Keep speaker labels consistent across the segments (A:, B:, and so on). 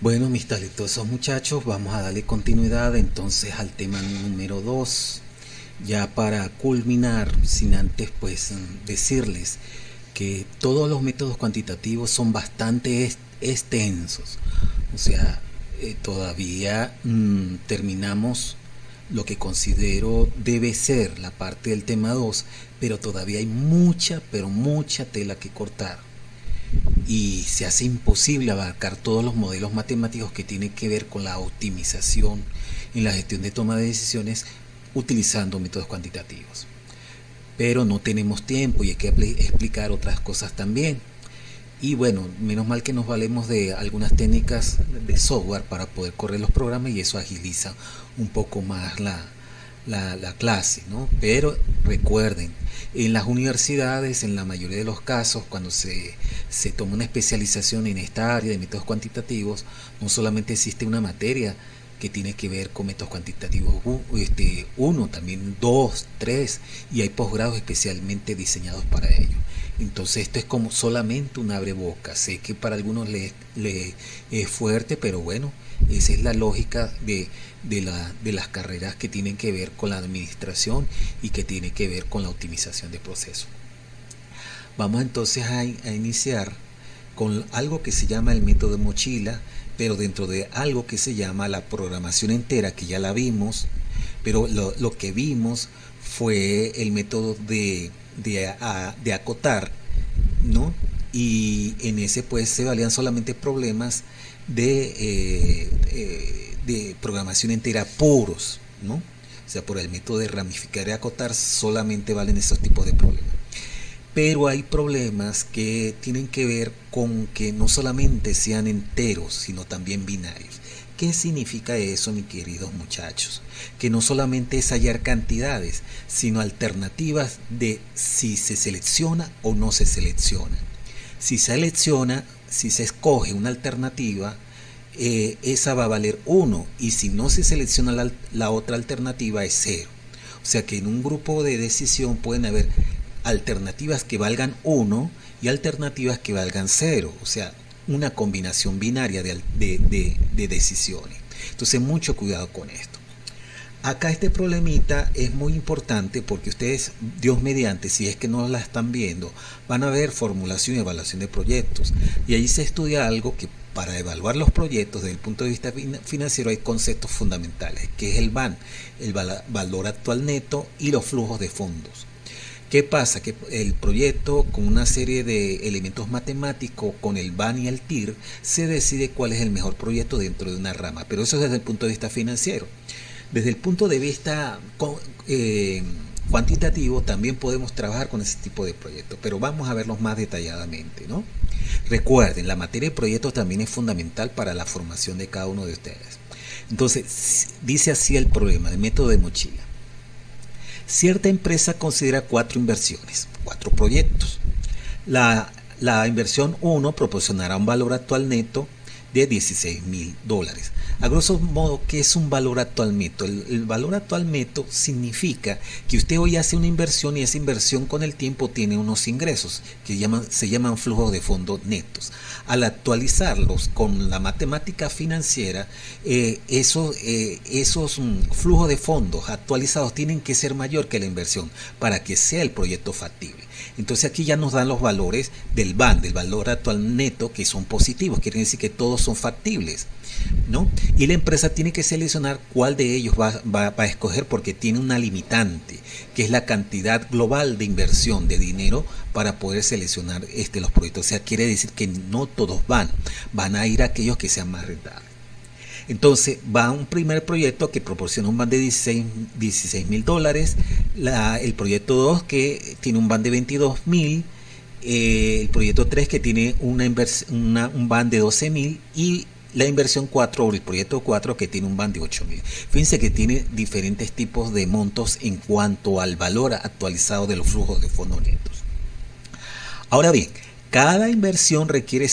A: Bueno, mis talentosos muchachos, vamos a darle continuidad entonces al tema número 2. Ya para culminar, sin antes pues decirles que todos los métodos cuantitativos son bastante extensos. O sea, todavía terminamos lo que considero debe ser la parte del tema 2, pero todavía hay mucha, pero mucha tela que cortar y se hace imposible abarcar todos los modelos matemáticos que tienen que ver con la optimización en la gestión de toma de decisiones utilizando métodos cuantitativos. Pero no tenemos tiempo y hay que explicar otras cosas también. Y bueno, menos mal que nos valemos de algunas técnicas de software para poder correr los programas y eso agiliza un poco más la clase, ¿no? Pero recuerden, en las universidades, en la mayoría de los casos, cuando se toma una especialización en esta área de métodos cuantitativos, no solamente existe una materia que tiene que ver con métodos cuantitativos uno, también dos, tres, y hay posgrados especialmente diseñados para ello. Entonces esto es como solamente un abreboca. Sé que para algunos le es fuerte, pero bueno, esa es la lógica de las carreras que tienen que ver con la administración y que tienen que ver con la optimización de procesos. Vamos entonces a iniciar con algo que se llama el método de mochila, pero dentro de algo que se llama la programación entera, que ya la vimos, pero lo que vimos fue el método de acotar, ¿no? Y en ese pues se valían solamente problemas de programación entera puros, ¿no? O sea, por el método de ramificar y acotar solamente valen esos tipos de problemas. Pero hay problemas que tienen que ver con que no solamente sean enteros, sino también binarios. ¿Qué significa eso, mis queridos muchachos? Que no solamente es hallar cantidades, sino alternativas de si se selecciona o no se selecciona. Si se selecciona, si se escoge una alternativa, esa va a valer 1 y si no se selecciona la otra alternativa es 0. O sea que en un grupo de decisión pueden haber alternativas que valgan 1 y alternativas que valgan 0, o sea, una combinación binaria de decisiones. Entonces, mucho cuidado con esto. Acá este problemita es muy importante porque ustedes, Dios mediante, si es que no la están viendo, van a ver formulación y evaluación de proyectos. Y ahí se estudia algo que para evaluar los proyectos desde el punto de vista financiero hay conceptos fundamentales, que es el VAN, el valor actual neto y los flujos de fondos. ¿Qué pasa? Que el proyecto, con una serie de elementos matemáticos, con el VAN y el TIR, se decide cuál es el mejor proyecto dentro de una rama, pero eso es desde el punto de vista financiero. Desde el punto de vista cuantitativo también podemos trabajar con ese tipo de proyectos, pero vamos a verlos más detalladamente, ¿no? Recuerden, la materia de proyectos también es fundamental para la formación de cada uno de ustedes. Entonces, dice así el problema, el método de mochila. Cierta empresa considera 4 inversiones, 4 proyectos. La inversión 1 proporcionará un valor actual neto de $16,000. A grosso modo, ¿qué es un valor actual neto? El valor actual neto significa que usted hoy hace una inversión y esa inversión con el tiempo tiene unos ingresos que se llaman flujos de fondos netos. Al actualizarlos con la matemática financiera, esos flujos de fondos actualizados tienen que ser mayor que la inversión para que sea el proyecto factible. Entonces aquí ya nos dan los valores del VAN, del valor actual neto, que son positivos, quiere decir que todos son factibles, ¿no? Y la empresa tiene que seleccionar cuál de ellos va a escoger porque tiene una limitante, que es la cantidad global de inversión de dinero para poder seleccionar los proyectos. O sea, quiere decir que no todos van a ir a aquellos que sean más rentables. Entonces va un primer proyecto que proporciona un VAN de $16,000, el proyecto 2 que tiene un VAN de 22,000, el proyecto 3 que tiene un VAN de 12,000 y la inversión 4 o el proyecto 4 que tiene un VAN de 8,000. Fíjense que tiene diferentes tipos de montos en cuanto al valor actualizado de los flujos de fondos netos. Ahora bien, cada inversión requiere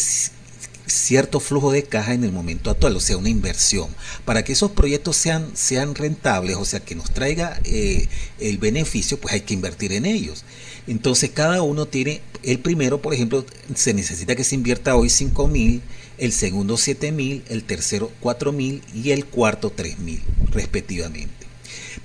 A: cierto flujo de caja en el momento actual, o sea, una inversión. Para que esos proyectos sean rentables, o sea, que nos traiga el beneficio, pues hay que invertir en ellos. Entonces, cada uno tiene, el primero, por ejemplo, se necesita que se invierta hoy 5.000, el segundo 7.000, el tercero 4.000 y el cuarto 3.000, respectivamente.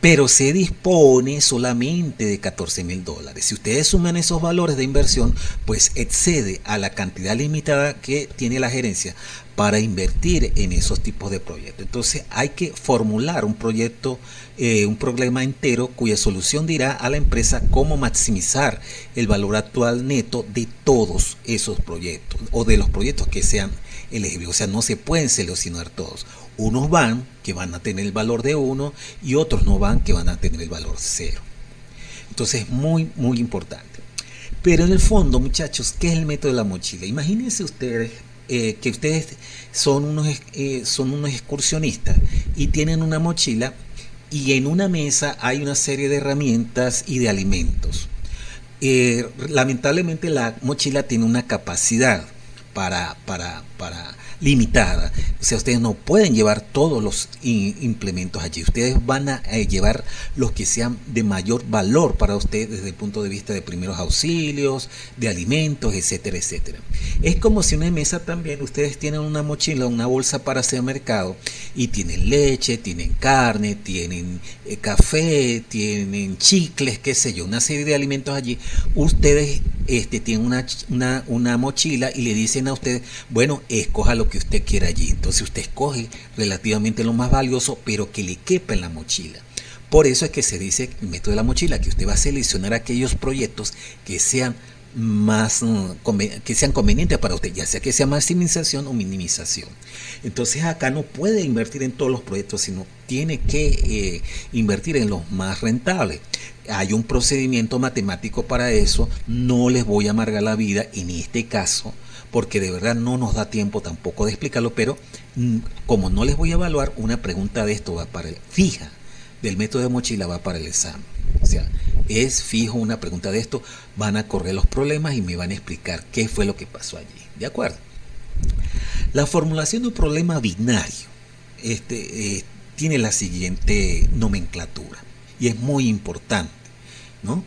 A: Pero se dispone solamente de $14.000. Si ustedes suman esos valores de inversión, pues excede a la cantidad limitada que tiene la gerencia para invertir en esos tipos de proyectos. Entonces hay que formular un proyecto, un problema entero cuya solución dirá a la empresa cómo maximizar el valor actual neto de todos esos proyectos o de los proyectos que sean elegibles. O sea, no se pueden seleccionar todos. Unos van que van a tener el valor de 1 y otros no van que van a tener el valor 0. Entonces es muy importante. Pero en el fondo, muchachos, ¿qué es el método de la mochila? Imagínense ustedes que ustedes son unos excursionistas y tienen una mochila y en una mesa hay una serie de herramientas y de alimentos. Lamentablemente la mochila tiene una capacidad para limitada, o sea, ustedes no pueden llevar todos los implementos allí, ustedes van a llevar los que sean de mayor valor para ustedes desde el punto de vista de primeros auxilios, de alimentos, etcétera, etcétera. Es como si una mesa también, ustedes tienen una mochila, una bolsa para hacer mercado y tienen leche, tienen carne, tienen café, tienen chicles, qué sé yo, una serie de alimentos allí. Ustedes tienen una mochila y le dicen a ustedes, bueno, escoja lo que usted quiera allí. Entonces usted escoge relativamente lo más valioso, pero que le quepa en la mochila. Por eso es que se dice el método de la mochila, que usted va a seleccionar aquellos proyectos que sean convenientes para usted, ya sea que sea maximización o minimización. Entonces acá no puede invertir en todos los proyectos, sino tiene que invertir en los más rentables. Hay un procedimiento matemático para eso, no les voy a amargar la vida en este caso, porque de verdad no nos da tiempo tampoco de explicarlo, pero como no les voy a evaluar, una pregunta de esto va para fija del método de mochila va para el examen. O sea, es fijo una pregunta de esto, van a correr los problemas y me van a explicar qué fue lo que pasó allí. ¿De acuerdo? La formulación de un problema binario tiene la siguiente nomenclatura y es muy importante, ¿no?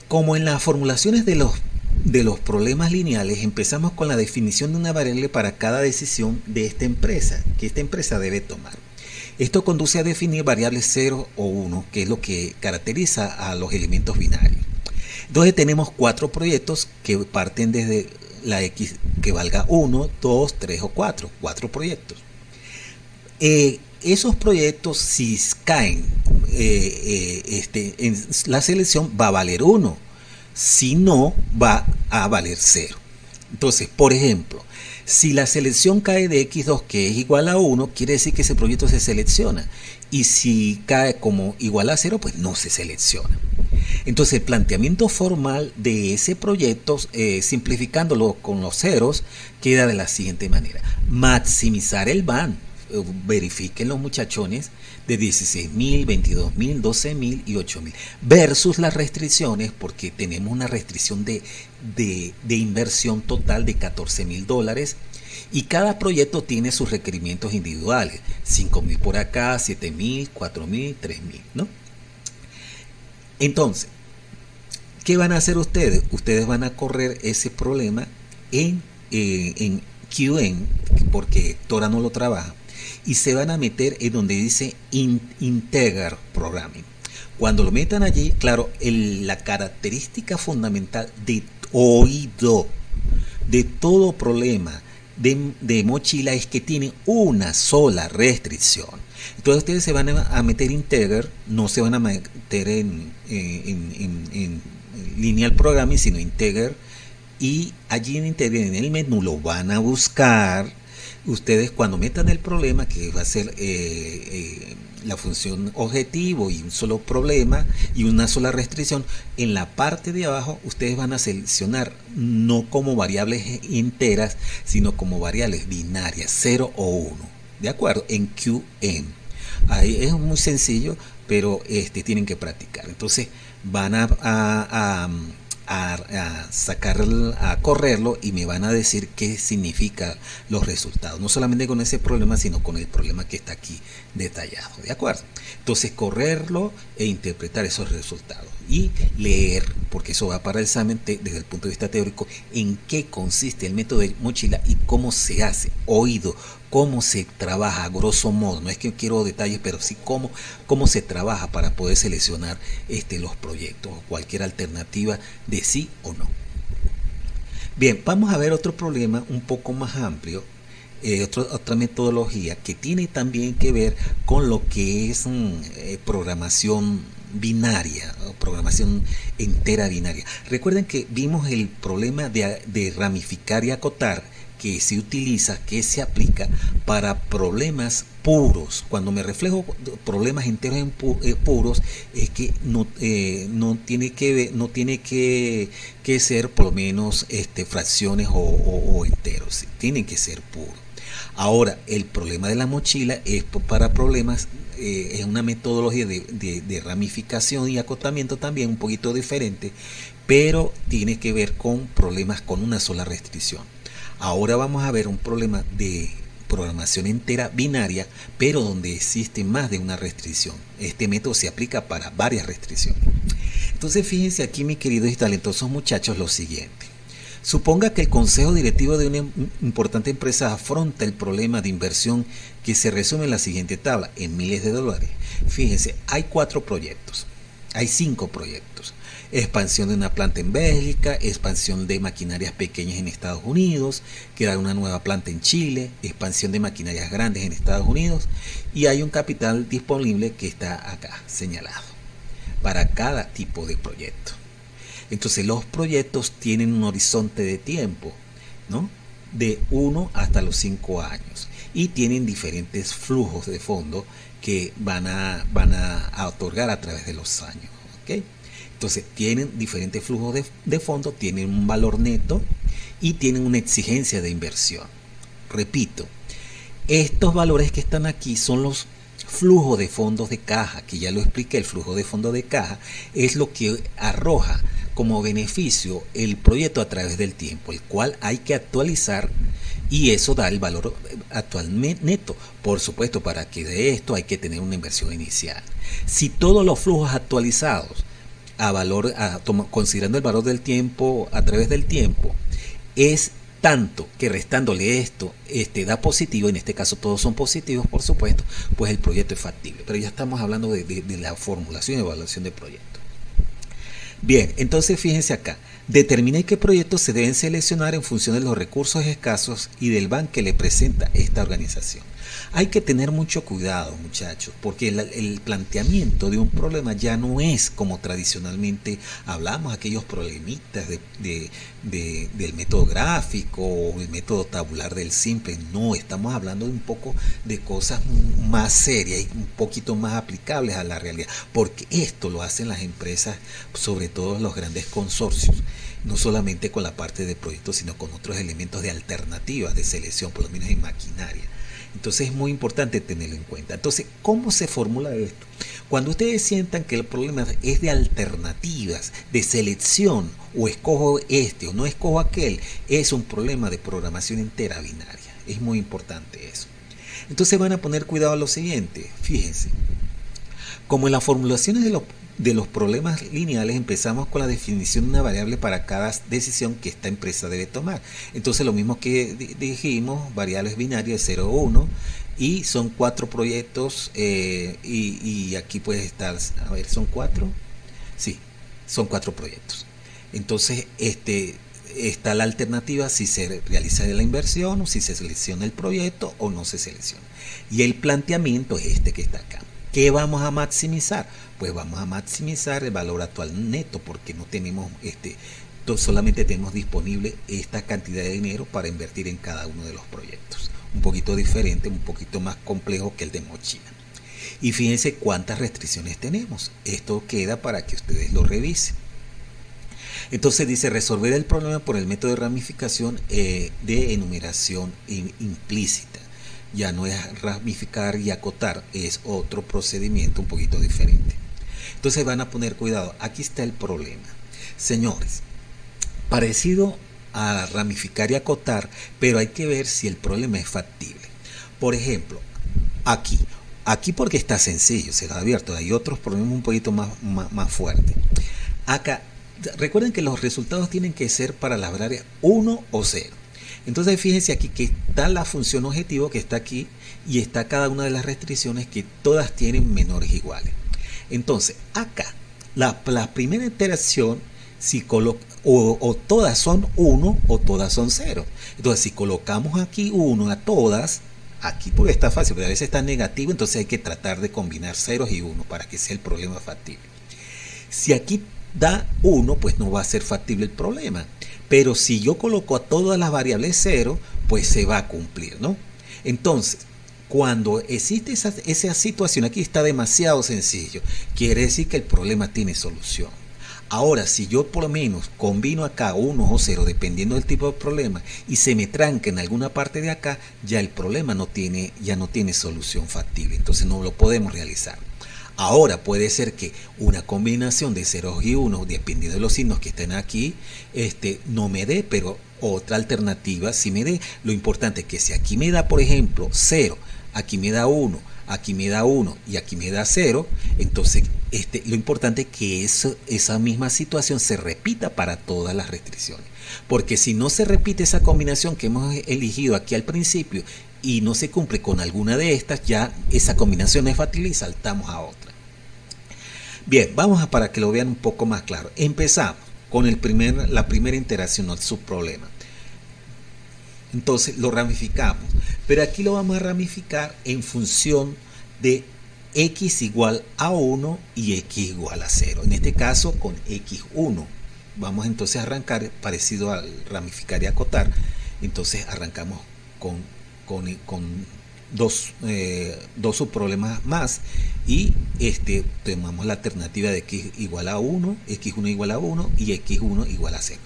A: Como en las formulaciones de los problemas lineales, empezamos con la definición de una variable para cada decisión de esta empresa, que esta empresa debe tomar. Esto conduce a definir variables 0 o 1, que es lo que caracteriza a los elementos binarios. Entonces tenemos 4 proyectos que parten desde la X que valga 1, 2, 3 o 4. 4 proyectos. Esos proyectos, si caen en la selección, va a valer 1. Si no, va a valer 0. Entonces, por ejemplo, si la selección cae de X2 que es igual a 1, quiere decir que ese proyecto se selecciona. Y si cae como igual a 0, pues no se selecciona. Entonces el planteamiento formal de ese proyecto, simplificándolo con los ceros, queda de la siguiente manera. Maximizar el BAN. Verifiquen los muchachones de 16.000, 22.000, 12.000 y 8.000 versus las restricciones, porque tenemos una restricción de inversión total de $14.000 y cada proyecto tiene sus requerimientos individuales, 5.000 por acá, 7.000, 4.000, 3.000, ¿no? Entonces, ¿qué van a hacer ustedes? Ustedes van a correr ese problema en QN, porque Tora no lo trabaja, y se van a meter en donde dice Integer Programming. Cuando lo metan allí, claro, la característica fundamental de oído de todo problema de mochila es que tiene una sola restricción. Entonces ustedes se van a meter Integer, no se van a meter en Linear Programming, sino Integer, y allí en Integer, en el menú, lo van a buscar. Ustedes cuando metan el problema, que va a ser la función objetivo y un solo problema y una sola restricción, en la parte de abajo ustedes van a seleccionar no como variables enteras, sino como variables binarias, 0 o 1. ¿De acuerdo? En QM. Ahí es muy sencillo, pero tienen que practicar. Entonces van a a sacar, a correrlo, y me van a decir qué significa los resultados, no solamente con ese problema, sino con el problema que está aquí detallado, ¿de acuerdo? Entonces correrlo e interpretar esos resultados y leer, porque eso va para el examen desde el punto de vista teórico, en qué consiste el método de mochila y cómo se hace, oído, cómo se trabaja a grosso modo. No es que quiero detalles, pero sí cómo se trabaja para poder seleccionar los proyectos o cualquier alternativa de sí o no. Bien, vamos a ver otro problema un poco más amplio, otra metodología que tiene también que ver con lo que es programación binaria o programación entera binaria. Recuerden que vimos el problema de ramificar y acotar, que se utiliza, que se aplica para problemas puros. Cuando me reflejo problemas enteros en puros, es que no tiene que ser por lo menos fracciones o enteros, tienen que ser puros. Ahora, el problema de la mochila es para problemas, es una metodología de ramificación y acotamiento también un poquito diferente, pero tiene que ver con problemas con una sola restricción. Ahora vamos a ver un problema de programación entera binaria, pero donde existe más de una restricción. Este método se aplica para varias restricciones. Entonces fíjense aquí, mis queridos y talentosos muchachos, lo siguiente. Suponga que el consejo directivo de una importante empresa afronta el problema de inversión que se resume en la siguiente tabla, en miles de dólares. Fíjense, hay 5 proyectos. Expansión de una planta en Bélgica, expansión de maquinarias pequeñas en Estados Unidos, crear una nueva planta en Chile, expansión de maquinarias grandes en Estados Unidos, y hay un capital disponible que está acá señalado para cada tipo de proyecto. Entonces los proyectos tienen un horizonte de tiempo, ¿no?, de 1 hasta los 5 años, y tienen diferentes flujos de fondo que van a otorgar a través de los años, ¿ok? Entonces tienen diferentes flujos de fondo, tienen un valor neto y tienen una exigencia de inversión. Repito, estos valores que están aquí son los flujos de fondos de caja, que ya lo expliqué. El flujo de fondo de caja es lo que arroja como beneficio el proyecto a través del tiempo, el cual hay que actualizar, y eso da el valor actual neto. Por supuesto, para que de esto hay que tener una inversión inicial. Si todos los flujos actualizados considerando el valor del tiempo a través del tiempo es tanto que restándole esto da positivo, en este caso todos son positivos, por supuesto, pues el proyecto es factible. Pero ya estamos hablando de la formulación y evaluación del proyecto. Bien, entonces fíjense acá, determine qué proyectos se deben seleccionar en función de los recursos escasos y del ban que le presenta esta organización. Hay que tener mucho cuidado, muchachos, porque el planteamiento de un problema ya no es como tradicionalmente hablamos, aquellos problemitas del método gráfico o el método tabular del simple. No, estamos hablando de un poco de cosas más serias y un poquito más aplicables a la realidad, porque esto lo hacen las empresas, sobre todo los grandes consorcios, no solamente con la parte de proyectos, sino con otros elementos de alternativas de selección, por lo menos en maquinaria. Entonces es muy importante tenerlo en cuenta. Entonces, ¿cómo se formula esto? Cuando ustedes sientan que el problema es de alternativas, de selección, o escojo o no escojo aquel, es un problema de programación entera binaria. Es muy importante eso. Entonces van a poner cuidado a lo siguiente. Fíjense, como en las formulaciones de los problemas lineales, empezamos con la definición de una variable para cada decisión que esta empresa debe tomar. Entonces lo mismo que dijimos, variables binarias 0 o 1, y son 4 proyectos, y aquí puede estar, a ver, ¿son 4? Sí, son 4 proyectos. Entonces está la alternativa si se realiza la inversión, o si se selecciona el proyecto o no se selecciona. Y el planteamiento es este que está acá. ¿Qué vamos a maximizar? Pues vamos a maximizar el valor actual neto, porque no tenemos solamente tenemos disponible esta cantidad de dinero para invertir en cada uno de los proyectos. Un poquito diferente, un poquito más complejo que el de mochila. Y fíjense cuántas restricciones tenemos. Esto queda para que ustedes lo revisen. Entonces dice resolver el problema por el método de ramificación de enumeración implícita. Ya no es ramificar y acotar, es otro procedimiento un poquito diferente. Entonces van a poner cuidado, aquí está el problema. Señores, Parecido a ramificar y acotar, pero hay que ver si el problema es factible. Por ejemplo, aquí porque está sencillo, se lo advierto, hay otros problemas un poquito más fuertes. Acá, recuerden que los resultados tienen que ser para las variables 1 o 0. Entonces fíjense aquí que está la función objetivo que está aquí y está cada una de las restricciones que todas tienen menores o iguales. Entonces acá la primera iteración si o todas son 1 o todas son 0. Entonces si colocamos aquí 1 a todas, aquí porque está fácil, pero a veces está negativo, entonces hay que tratar de combinar ceros y 1 para que sea el problema factible. Si aquí da 1, pues no va a ser factible el problema. Pero si yo coloco a todas las variables 0, pues se va a cumplir, ¿no? Entonces, cuando existe esa situación, aquí está demasiado sencillo, quiere decir que el problema tiene solución. Ahora, si yo por lo menos combino acá 1 o 0, dependiendo del tipo de problema, y se me tranca en alguna parte de acá, ya el problema ya no tiene solución factible, entonces no lo podemos realizar. Ahora puede ser que una combinación de ceros y unos, dependiendo de los signos que estén aquí, no me dé, pero otra alternativa sí me dé. Lo importante es que si aquí me da, por ejemplo, 0, aquí me da 1, aquí me da 1 y aquí me da 0, entonces lo importante es que esa misma situación se repita para todas las restricciones. Porque si no se repite esa combinación que hemos elegido aquí al principio y no se cumple con alguna de estas, ya esa combinación es factible y saltamos a otra. Bien, vamos para que lo vean un poco más claro. Empezamos con la primera interacción, el subproblema. Entonces lo ramificamos, pero aquí lo vamos a ramificar en función de x igual a 1 y x igual a 0. En este caso con x1. Vamos entonces a arrancar parecido al ramificar y acotar. Entonces arrancamos con dos subproblemas más y tomamos la alternativa de x igual a 1, x1 igual a 1 y x1 igual a 0.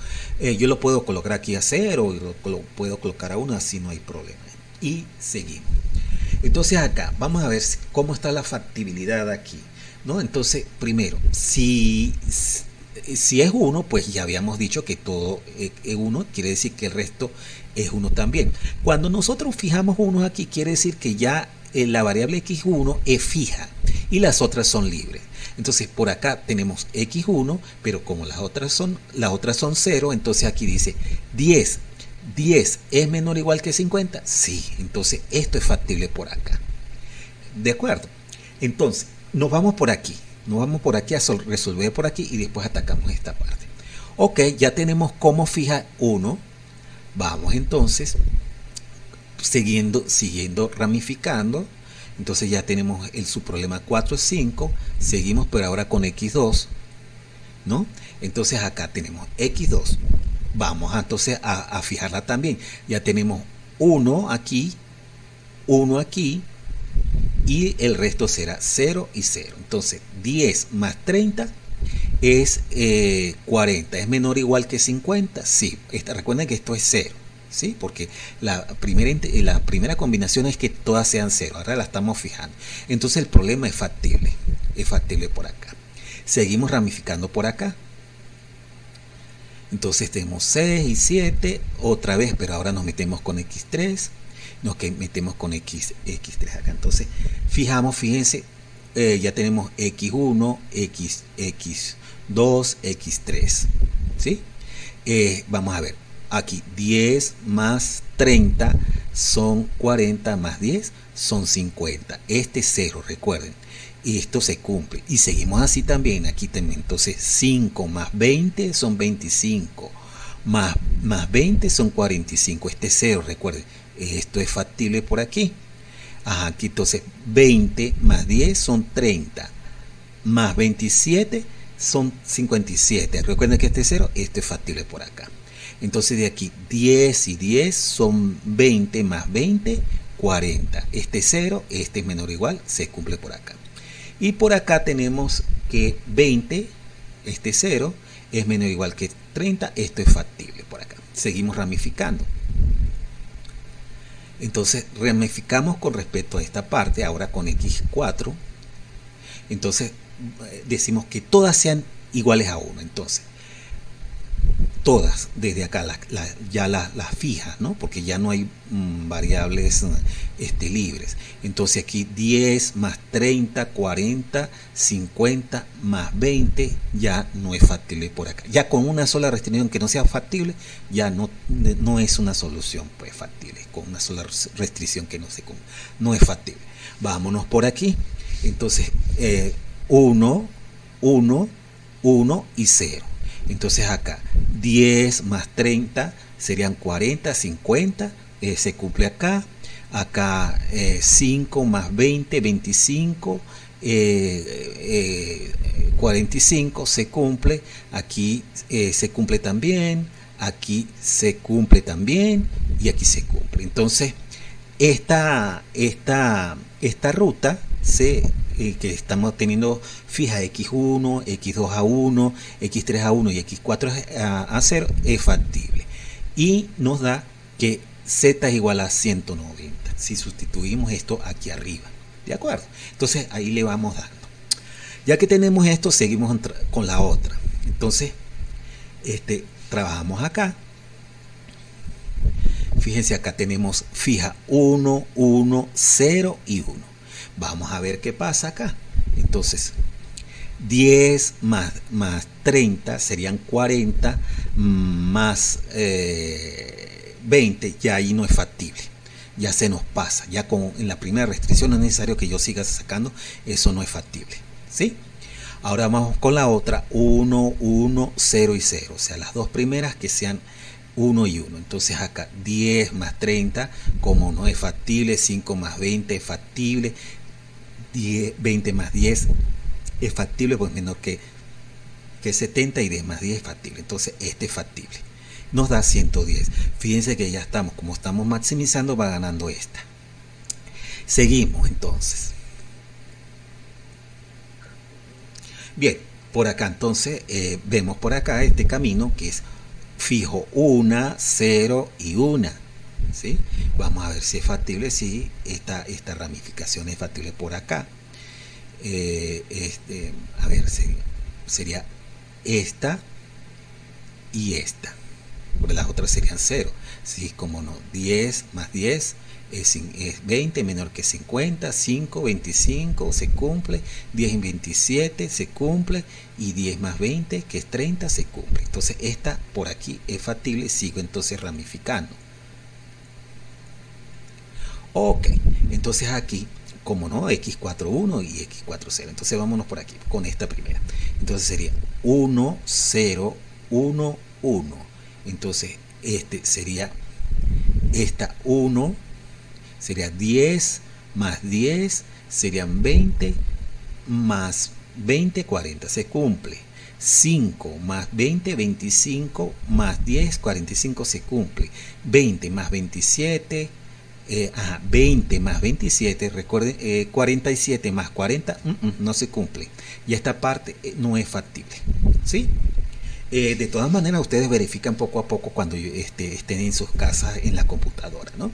A: Yo lo puedo colocar aquí a 0 y lo puedo colocar a 1, así no hay problema. Y seguimos. Entonces acá vamos a ver cómo está la factibilidad aquí, ¿no? Entonces primero, si es 1, pues ya habíamos dicho que todo es 1, quiere decir que el resto es 1 también. Cuando nosotros fijamos 1 aquí, quiere decir que ya la variable x1 es fija y las otras son libres. Entonces por acá tenemos x1, pero como las otras son 0, entonces aquí dice 10 es menor o igual que 50. Sí, entonces esto es factible por acá. ¿De acuerdo? Entonces nos vamos por aquí a resolver por aquí y después atacamos esta parte. Ok, ya tenemos cómo fija 1. Vamos entonces siguiendo ramificando. Entonces ya tenemos el subproblema 4 es 5. Seguimos pero ahora con x2, ¿no? Entonces acá tenemos x2. Vamos entonces a fijarla también. Ya tenemos 1 aquí y el resto será 0 y 0. Entonces 10 más 30 es 40. ¿Es menor o igual que 50? Sí. Recuerden que esto es 0, ¿sí? Porque la primera combinación es que todas sean 0. Ahora la estamos fijando. Entonces el problema es factible. Es factible por acá. Seguimos ramificando por acá. Entonces tenemos 6 y 7 otra vez, pero ahora nos metemos con x3. Nos metemos con x3 acá. Entonces fíjense, ya tenemos x1, x2, x3, ¿sí? Vamos a ver, aquí 10 más 30 son 40, más 10 son 50. Este es 0, recuerden. Y esto se cumple. Y seguimos así también. Aquí también. Entonces 5 más 20 son 25. Más 20 son 45. Este es 0, recuerden. Esto es factible por aquí. Ajá, aquí entonces 20 más 10 son 30. Más 27 son 57. Recuerden que este es 0. Esto es factible por acá. Entonces de aquí 10 y 10 son 20 más 20, 40. Este es 0. Este es menor o igual. Se cumple por acá. Y por acá tenemos que 20, este 0, es menor o igual que 30, esto es factible por acá. Seguimos ramificando. Entonces ramificamos con respecto a esta parte, ahora con x4. Entonces decimos que todas sean iguales a 1. Entonces todas desde acá, ya las fijas, ¿no? Porque ya no hay variables libres. Entonces aquí 10 más 30, 40, 50 más 20 ya no es factible por acá. Ya con una sola restricción que no sea factible, ya no es una solución pues factible. Con una sola restricción que no es factible. Vámonos por aquí. Entonces 1, 1, 1 y 0. Entonces acá 10 más 30 serían 40, 50, se cumple acá. Acá 5 más 20, 25, 45 se cumple. Aquí se cumple también. Aquí se cumple también. Y aquí se cumple. Entonces esta ruta que estamos teniendo fija x1, x2 a1, x3 a1 y x4 a 0 es factible y nos da que z es igual a 190 si sustituimos esto aquí arriba, ¿de acuerdo? Entonces ahí le vamos dando. Ya que tenemos esto, seguimos con la otra. Entonces trabajamos acá. Fíjense, acá tenemos fija 1, 1, 0 y 1. Vamos a ver qué pasa acá. Entonces 10 más 30 serían 40 más 20, ya ahí no es factible, ya se nos pasa, ya en la primera restricción no es necesario que yo siga sacando, eso no es factible, ¿sí? Ahora vamos con la otra, 1, 1, 0 y 0, o sea, las dos primeras que sean 1 y 1. Entonces acá 10 más 30, como no es factible, 5 más 20 es factible, 20 más 10 es factible, pues menor que 70, y 10 más 10 es factible. Entonces este es factible. Nos da 110. Fíjense que ya estamos, como estamos maximizando, va ganando esta. Seguimos entonces. Bien, por acá entonces vemos por acá este camino que es fijo 1, 0 y 1. ¿Sí? Vamos a ver si es factible, si esta ramificación es factible por acá. A ver, sería esta y esta, porque las otras serían 0. Sí, como no, 10 más 10 es 20 menor que 50, 5, 25 se cumple, 10 y 27 se cumple, y 10 más 20 que es 30 se cumple. Entonces esta por aquí es factible, sigo entonces ramificando. Ok, entonces aquí, como no, x4,1 y x4,0. Entonces vámonos por aquí con esta primera. Entonces sería 1, 0, 1, 1. Entonces sería esta 1, sería 10 más 10, serían 20 más 20, 40, se cumple. 5 más 20, 25 más 10, 45 se cumple. 20 más 27, 20 más 27, recuerden, 47 más 40, no se cumple. Y esta parte no es factible, ¿sí? De todas maneras, ustedes verifican poco a poco cuando estén en sus casas en la computadora, ¿no?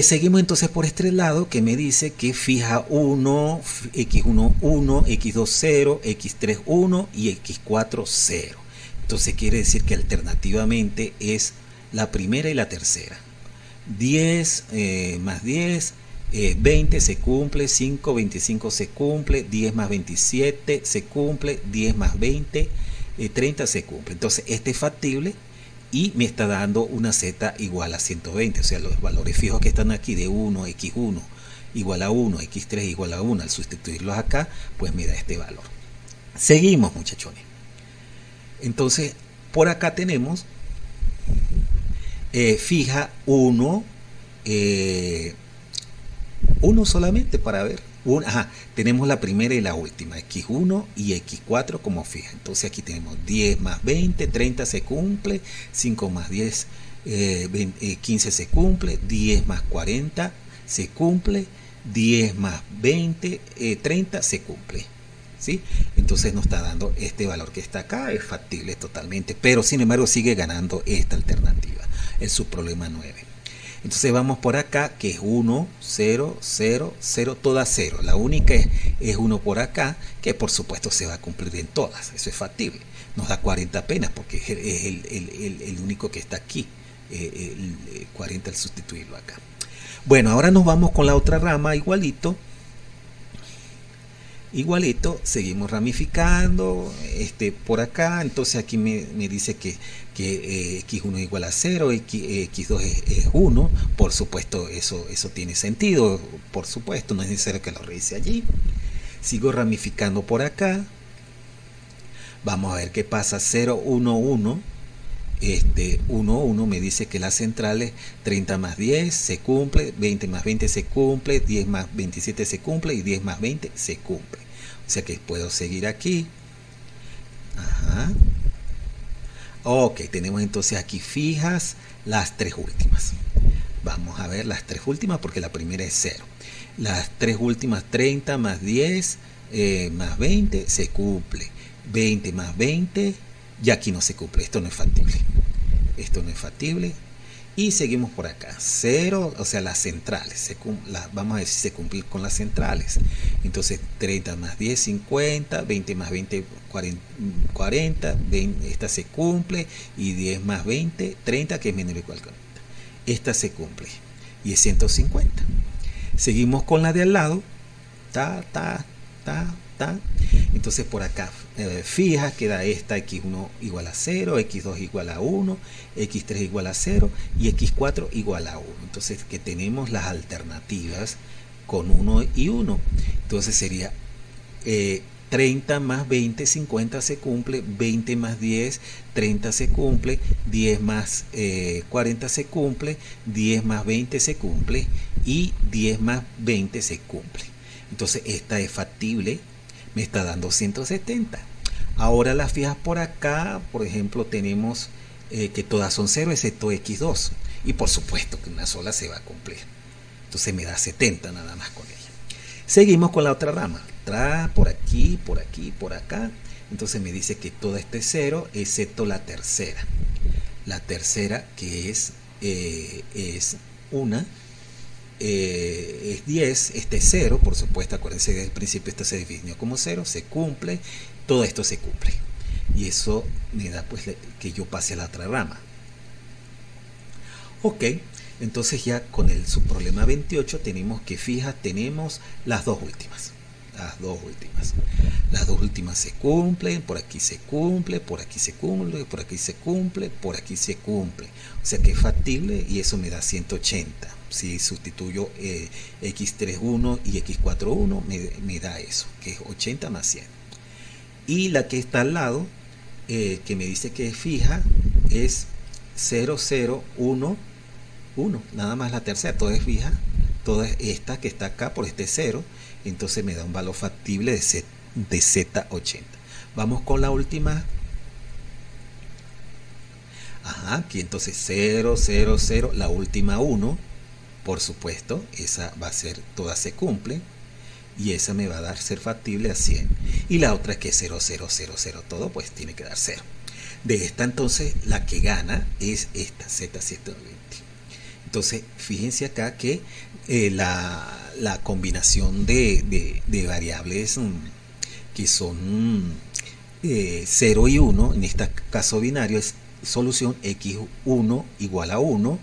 A: Seguimos entonces por este lado, que me dice que fija 1, x1, 1, x2, 0, x3, 1 y x4, 0. Entonces quiere decir que alternativamente es la primera y la tercera. 10 más 10, 20 se cumple, 5, 25 se cumple, 10 más 27 se cumple, 10 más 20, 30 se cumple. Entonces este es factible y me está dando una z igual a 120, o sea, los valores fijos que están aquí de 1, x1 igual a 1, x3 igual a 1, al sustituirlos acá, pues me da este valor. Seguimos, muchachones. Entonces, por acá tenemos fija 1, 1 solamente para ver. Tenemos la primera y la última, x1 y x4 como fija. Entonces aquí tenemos 10 más 20, 30 se cumple, 5 más 10, 15 se cumple, 10 más 40 se cumple, 10 más 20, 30 se cumple. ¿Sí? Entonces nos está dando este valor que está acá, es factible totalmente, pero sin embargo sigue ganando esta alternativa, es su problema 9. Entonces vamos por acá, que es 1, 0, 0, 0, todas 0. La única es 1 por acá, que por supuesto se va a cumplir en todas, eso es factible. nos da 40 apenas, porque es el único que está aquí. 40 al sustituirlo acá. Bueno, ahora nos vamos con la otra rama, igualito, seguimos ramificando por acá. Entonces aquí me dice que x1 es igual a 0, x2 es 1. Por supuesto, eso tiene sentido, por supuesto, no es necesario que lo revise allí. Sigo ramificando por acá, vamos a ver qué pasa. 0, 1, 1, 1, 1 me dice que las centrales 30 más 10 se cumple, 20 más 20 se cumple, 10 más 27 se cumple y 10 más 20 se cumple. O sea que puedo seguir aquí. Ajá. Ok, tenemos entonces aquí fijas las tres últimas. Vamos a ver las tres últimas porque la primera es 0. Las tres últimas, 30 más 10 más 20 se cumple. 20 más 20, y aquí no se cumple. Esto no es factible. Esto no es factible. Y seguimos por acá. 0, o sea, las centrales. Vamos a ver si se cumple con las centrales. Entonces, 30 más 10, 50. 20 más 20, 40. 20, esta se cumple. Y 10 más 20, 30, que es menor o igual a 40. Esta se cumple. Y es 150. Seguimos con la de al lado. Entonces por acá fija, queda esta x1 igual a 0, x2 igual a 1, x3 igual a 0 y x4 igual a 1. Entonces que tenemos las alternativas con 1 y 1. Entonces sería 30 más 20, 50 se cumple, 20 más 10, 30 se cumple, 10 más 40 se cumple, 10 más 20 se cumple y 10 más 20 se cumple. Entonces esta es factible, me está dando 170. Ahora las fijas por acá, por ejemplo, tenemos que todas son 0 excepto x2. Y por supuesto que una sola se va a cumplir. Entonces me da 70 nada más con ella. Seguimos con la otra rama. Por aquí, por aquí, por acá. Entonces me dice que toda esta es 0 excepto la tercera. La tercera que es una. Es 10, este es 0, por supuesto, acuérdense que al principio esto se definió como 0, se cumple, todo esto se cumple. Y eso me da pues que yo pase a la otra rama. Ok, entonces ya con el subproblema 28 tenemos que fijas, tenemos las dos últimas. Las dos últimas se cumplen, por aquí se cumple, por aquí se cumple, por aquí se cumple, por aquí se cumple. O sea que es factible y eso me da 180. Si sustituyo x3,1 y x4,1 me da eso, que es 80 más 100. Y la que está al lado, que me dice que es fija, es 0, 0, 1, 1. Nada más la tercera, toda es fija. Toda esta que está acá por este 0. Entonces me da un valor factible de Z80. Vamos con la última. Ajá, aquí entonces 0, 0, 0, la última 1. Por supuesto, esa va a ser, todas se cumplen. Y esa me va a dar ser factible a 100. Y la otra que es 0, 0, 0, 0, todo, pues tiene que dar 0. De esta entonces, la que gana es esta, Z120. Entonces, fíjense acá que la combinación de variables que son 0 y 1, en este caso binario, es solución x1 igual a 1,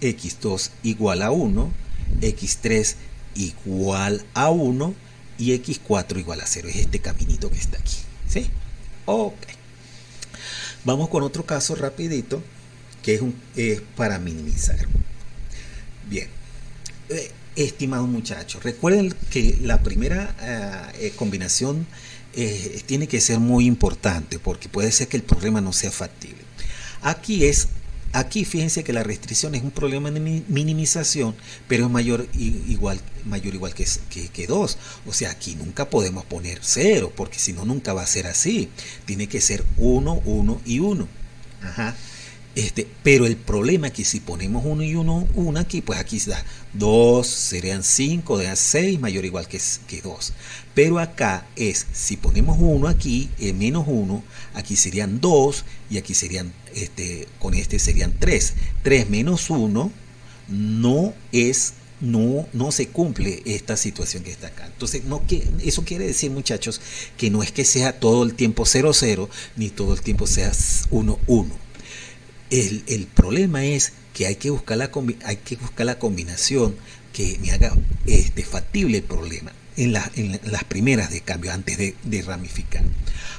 A: x2 igual a 1, x3 igual a 1 y x4 igual a 0. Es este caminito que está aquí, ¿sí? Ok. Vamos con otro caso rapidito, que es para minimizar. Bien, estimados muchachos, recuerden que la primera combinación tiene que ser muy importante porque puede ser que el problema no sea factible. Aquí fíjense que la restricción es un problema de minimización, pero es mayor igual que 2. O sea, aquí nunca podemos poner 0, porque si no, nunca va a ser así. Tiene que ser 1, 1 y 1. Ajá. Pero el problema es que si ponemos 1 y 1 aquí, pues aquí se da 2, serían 5, da 6, mayor o igual que 2. Pero acá es, si ponemos 1 aquí, menos 1, aquí serían 2 y aquí serían, con serían 3. 3 menos 1 no es no se cumple esta situación que está acá. Entonces, eso quiere decir, muchachos, que no es que sea todo el tiempo 0, 0, ni todo el tiempo sea 1, 1. El problema es que hay que buscar la combinación que me haga factible el problema en las primeras de cambio, antes de ramificar.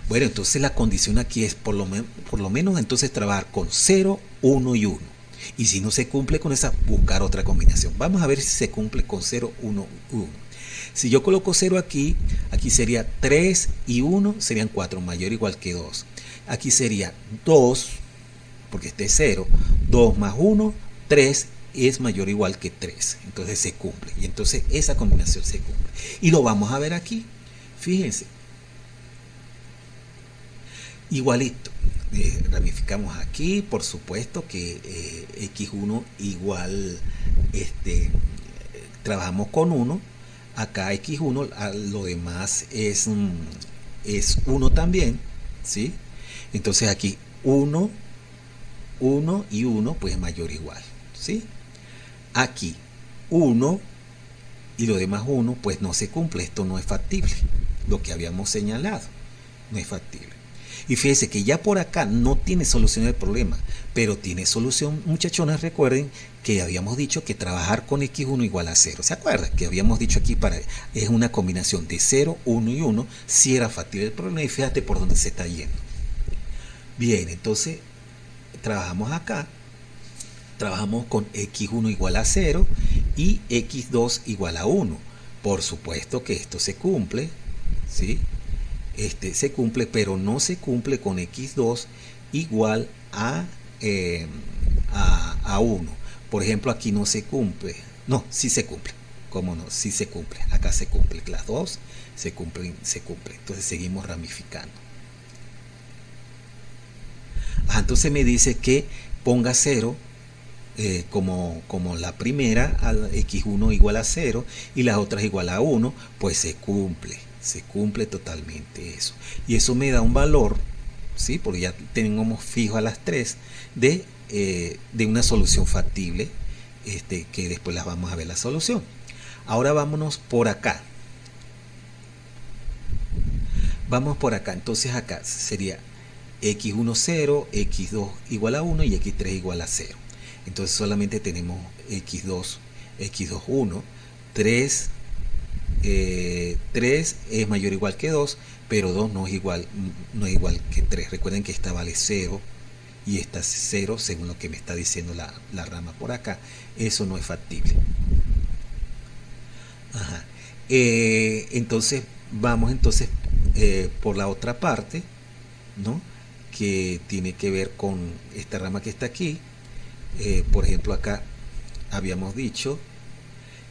A: Bueno, entonces la condición aquí es por lo menos entonces trabajar con 0, 1 y 1. Y si no se cumple con esa, buscar otra combinación. Vamos a ver si se cumple con 0, 1, 1. Si yo coloco 0 aquí sería 3 y 1 serían 4, mayor o igual que 2. Aquí sería 2, porque este es 0, 2 más 1, 3 es mayor o igual que 3. Entonces se cumple. Y entonces esa combinación se cumple. Y lo vamos a ver aquí. Fíjense. Igualito. Ramificamos aquí, por supuesto que x1 igual, trabajamos con 1, acá x1, lo demás es 1 también, ¿sí? Entonces aquí 1, 1 y 1 pues mayor o igual, ¿sí? Aquí 1 y lo demás 1 pues no se cumple, esto no es factible, lo que habíamos señalado, no es factible. Y fíjense que ya por acá no tiene solución el problema, pero tiene solución, muchachonas. Recuerden que habíamos dicho que trabajar con x1 igual a 0. ¿Se acuerdan? Que habíamos dicho aquí es una combinación de 0, 1 y 1, si era factible el problema. Y fíjate por dónde se está yendo. Bien, entonces trabajamos acá. Trabajamos con x1 igual a 0 y x2 igual a 1. Por supuesto que esto se cumple, ¿sí? Se cumple, pero no se cumple con x2 igual a 1. Por ejemplo, aquí no se cumple. No, sí se cumple. ¿Cómo no? Sí se cumple. Acá se cumple. Las dos se cumplen. Entonces seguimos ramificando. Entonces me dice que ponga 0 como la primera, al x1 igual a 0 y las otras igual a 1, pues se cumple totalmente eso. Y eso me da un valor, ¿sí? Porque ya tenemos fijo a las 3 de una solución factible, que después las vamos a ver la solución. Ahora vámonos por acá. Vamos por acá. Entonces acá sería x1 0, x2 igual a 1 y x3 igual a 0. Entonces solamente tenemos x2 1, 3 es mayor o igual que 2, pero 2 no es igual que 3. Recuerden que esta vale 0 y esta es 0 según lo que me está diciendo la rama por acá. Eso no es factible. Entonces vamos por la otra parte, ¿no? Que tiene que ver con esta rama que está aquí. Por ejemplo, acá habíamos dicho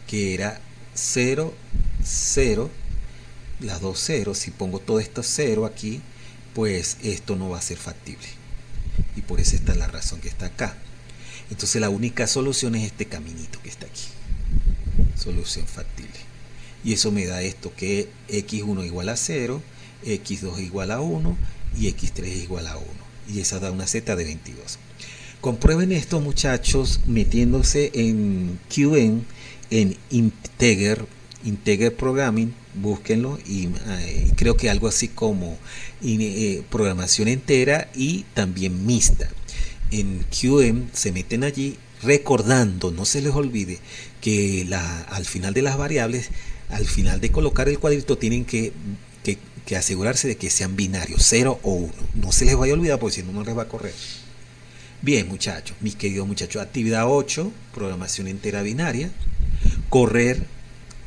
A: que era 0, 0, las dos ceros. Si pongo todo esto 0 aquí, pues esto no va a ser factible, y por eso está la razón que está acá. Entonces la única solución es este caminito que está aquí, solución factible, y eso me da esto, que x1 igual a 0, x2 igual a 1 y x3 igual a 1, y esa da una z de 22. Comprueben esto, muchachos, metiéndose en QM, en Integer Programming, búsquenlo, y creo que algo así como programación entera y también mixta. En QM se meten allí, recordando, no se les olvide que al final de las variables, al final de colocar el cuadrito, tienen que asegurarse de que sean binarios, 0 o 1. No se les vaya a olvidar, porque si no, no les va a correr. Bien, muchachos, mis queridos muchachos, actividad 8, programación entera binaria, correr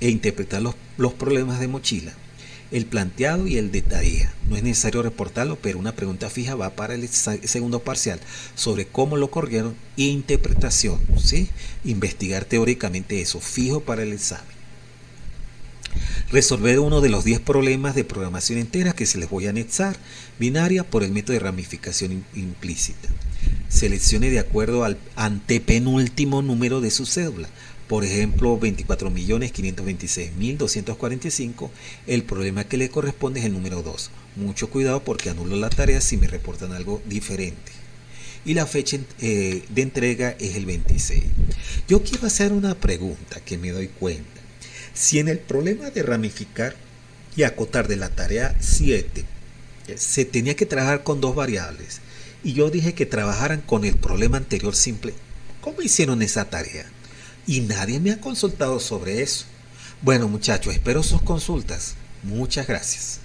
A: e interpretar los problemas de mochila, el planteado y el de tarea. No es necesario reportarlo, pero una pregunta fija va para el segundo parcial sobre cómo lo corrieron, e interpretación, ¿sí? Investigar teóricamente eso, fijo para el examen. Resolver uno de los 10 problemas de programación entera que se les voy a anexar, binaria, por el método de ramificación implícita. Seleccione de acuerdo al antepenúltimo número de su cédula. Por ejemplo, 24.526.245. El problema que le corresponde es el número 2. Mucho cuidado, porque anulo la tarea si me reportan algo diferente. Y la fecha de entrega es el 26. Yo quiero hacer una pregunta que me doy cuenta. Si en el problema de ramificar y acotar de la tarea 7 se tenía que trabajar con dos variables y yo dije que trabajaran con el problema anterior simple, ¿cómo hicieron esa tarea? Y nadie me ha consultado sobre eso. Bueno muchachos, espero sus consultas. Muchas gracias.